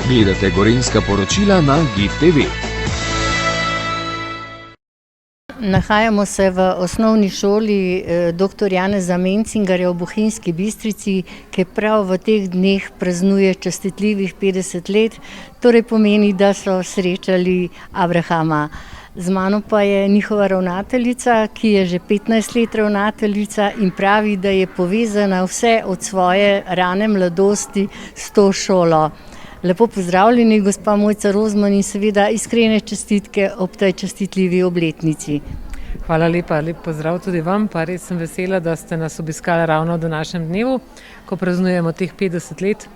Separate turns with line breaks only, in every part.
Gledate Gorenjska poročila na GID TV.
Nahajamo se v osnovni šoli dr. Janeza Mencingarja v Bohinjski Bistrici, ki prav v teh dneh praznuje častitljivih 50 let, torej pomeni, da so srečali Abrahama. Z mano pa je njihova ravnateljica, ki je že 15 let ravnateljica in pravi, da je povezana vse od svoje rane mladosti s to šolo. Lepo pozdravljeni, gospa Mojca Rozman, in seveda iskrene čestitke ob tej častitljivi obletnici.
Hvala lepa, lep pozdrav tudi vam, pa res sem vesela, da ste nas obiskali ravno v današnjem dnevu, ko praznujemo teh 50 let.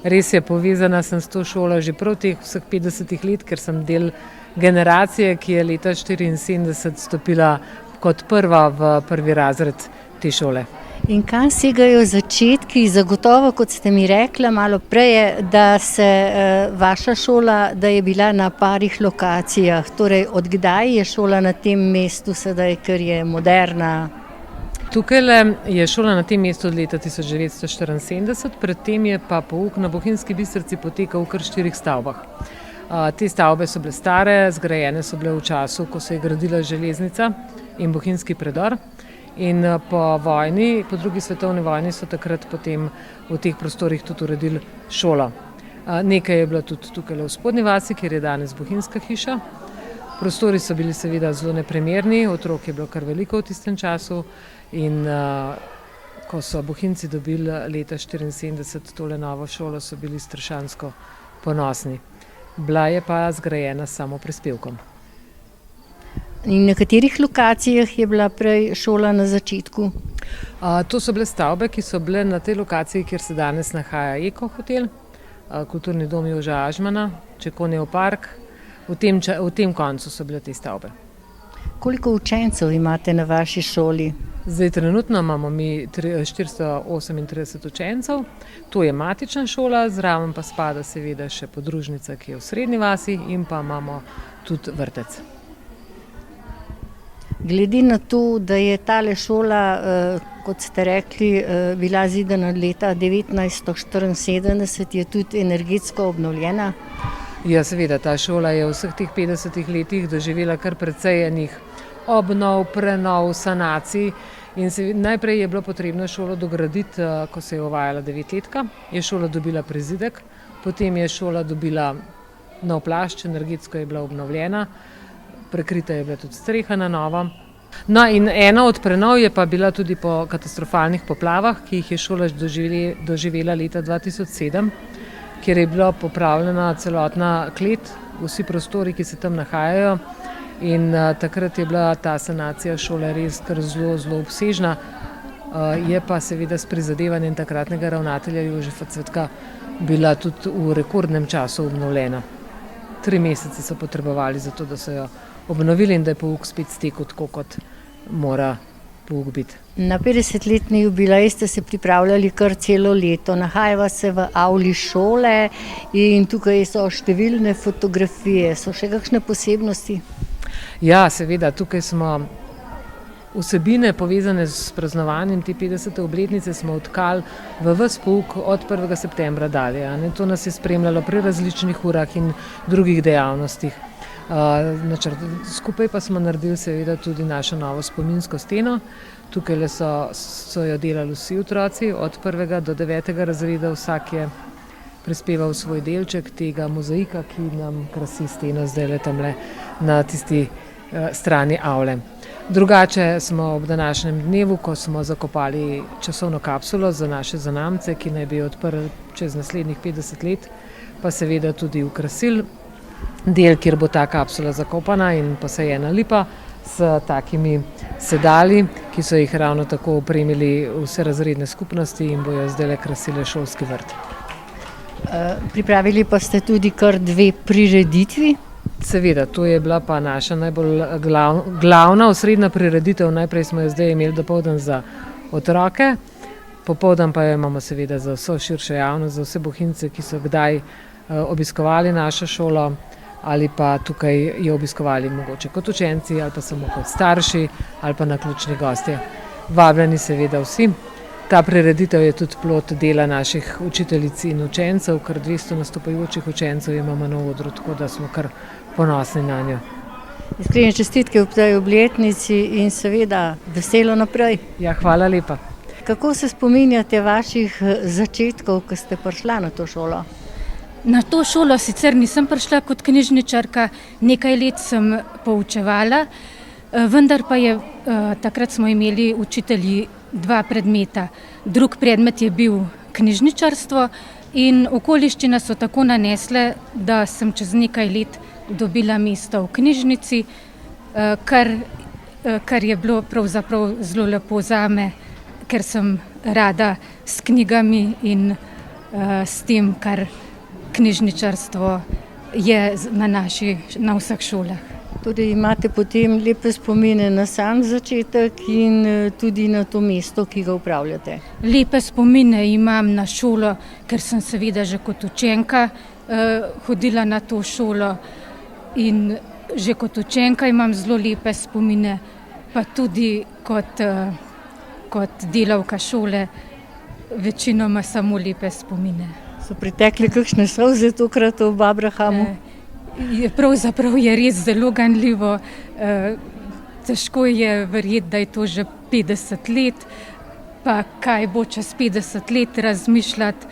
Res je, povezana sem s to šolo že prav teh vseh 50 let, ker sem del generacije, ki je leta 1974 stopila kot prva v prvi razred te šole.
In kam segajo začetki? Zagotovo, kot ste mi rekla malo prej, da se vaša šola, da je bila na parih lokacijah. Torej, od kdaj je šola na tem mestu sedaj, ker je moderna?
Tukaj je šola na tem mestu od leta 1974, predtem je pa pouk na Bohinjski Bistrici potekal v kar 4 stavbah. Te stavbe so bile stare, zgrajene so bile v času, ko se je gradila železnica in Bohinjski predor. In po vojni, po drugi svetovni vojni so takrat potem v teh prostorih tudi uredili šolo. Nekaj je bilo tudi tukaj v Spodnji vasi, kjer je danes Bohinjska hiša. Prostori so bili seveda zelo neprimerni, otrok je bilo kar veliko v tistem času in ko so Bohinjci dobili leta 1974 tole novo šolo, so bili strašansko ponosni. Bila je pa zgrajena samo prispevkom.
In na katerih lokacijah je bila prej šola na začetku?
To so bile stavbe, ki so bile na tej lokaciji, kjer se danes nahaja Eko hotel, kulturni dom Joža Ažmana, Čekonjev park. V tem koncu so bile te stavbe.
Koliko učencev imate na vaši šoli?
Zdaj trenutno imamo mi 438 učencev, to je matična šola, zraven pa spada seveda še podružnica, ki je v Srednji vasi, in pa imamo tudi vrtec.
Glede na to, da je tale šola, kot ste rekli, bila zidana leta 1974, je tudi energetsko obnovljena?
Ja, seveda, ta šola je v vseh teh 50 letih doživela kar precej enih obnov, prenov, sanacij. In najprej je bilo potrebno šolo dograditi, ko se je uvajala 9-letka, je šola dobila prizidek, potem je šola dobila nov plašč, energetsko je bila obnovljena, prekrita je bila tudi streha na novo. No, in ena od prenov je pa bila tudi po katastrofalnih poplavah, ki jih je šola doživela leta 2007, kjer je bila popravljena celotna klet, vsi prostori, ki se tam nahajajo. In takrat je bila ta sanacija šole res kar zelo, zelo obsežna. Je pa seveda s prizadevanjem takratnega ravnatelja Jožefa Cvetka bila tudi v rekordnem času obnovljena. 3 mesece so potrebovali za to, da so jo obnovili in da je pouk spet stekel tako, kot mora pouk biti.
Na 50-letni jubilej ste se pripravljali kar celo leto. Nahajava se v avli šole in tukaj so številne fotografije. So še kakšne posebnosti?
Ja, seveda, tukaj smo vsebine povezane s praznovanjem te 50. obletnice smo odkali v ves pouk od 1. septembra dalje. To nas je spremljalo pri različnih urah in drugih dejavnostih. Skupaj pa smo naredili seveda tudi našo novo spominsko steno. Tukaj so jo delali vsi otroci, od 1. do 9. razreda, vsak je prispeval svoj delček tega mozaika, ki nam krasi steno zdaj tamle na tisti strani avle. Drugače smo ob današnjem dnevu, ko smo zakopali časovno kapsulo za naše zanamce, ki naj bi jo odprli čez naslednjih 50 let, pa seveda tudi ukrasil del, kjer bo ta kapsula zakopana in posajena lipa s takimi sedali, ki so jih ravno tako opremili vse razredne skupnosti in bojo zdaj krasile šolski vrt.
Pripravili pa ste tudi kar 2 prireditvi?
Seveda, to je bila pa naša najbolj glavna osrednja prireditev. Najprej smo jo zdaj imeli dopoldan za otroke, popoldan pa jo imamo seveda za vso širšo javnost, za vse Bohinjce, ki so kdaj obiskovali našo šolo ali pa tukaj jo obiskovali mogoče kot učenci ali pa samo kot starši ali pa naključni gostje. Vabljeni seveda vsi. Ta prireditev je tudi plod dela naših učiteljic in učencev, kar 200 nastopajočih učencev imamo na odru, tako da smo kar ponosni na njo.
Iskrene čestitke ob tej obletnici in seveda veselo naprej.
Ja, hvala lepa.
Kako se spominjate vaših začetkov, ko ste prišla na to šolo?
Na to šolo sicer nisem prišla kot knjižničarka, nekaj let sem poučevala, vendar pa je takrat smo imeli učitelji 2 predmeta. Drug predmet je bil knjižničarstvo in okoliščine so tako nanesle, da sem čez nekaj let dobila mesto v knjižnici, kar je bilo pravzaprav zelo lepo zame, ker sem rada s knjigami in s tem, kar knjižničarstvo je na vseh šolah.
Torej imate potem lepe spomine na sam začetek in tudi na to mesto, ki ga upravljate.
Lepe spomine imam na šolo, ker sem seveda že kot učenka hodila na to šolo in že kot učenka imam zelo lepe spomine, pa tudi kot delavka šole večinoma samo lepe spomine.
So pritekli kakšne solze tokrat ob Abrahamu?
Pravzaprav je res zelo ganljivo, težko je verjeti, da je to že 50 let, pa kaj bo čez 50 let razmišljati,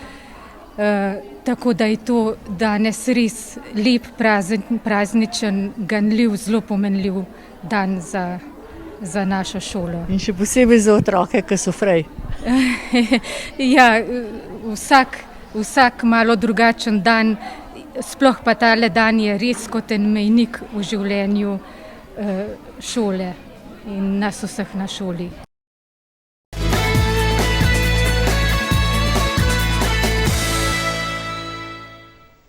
tako da je to danes res lep, prazničen, ganljiv, zelo pomenljiv dan za našo šolo.
In še posebej za otroke, ki so frej.
Ja, vsak malo drugačen dan, sploh pa tale dan je res kot en mejnik v življenju šole in nas vseh na šoli.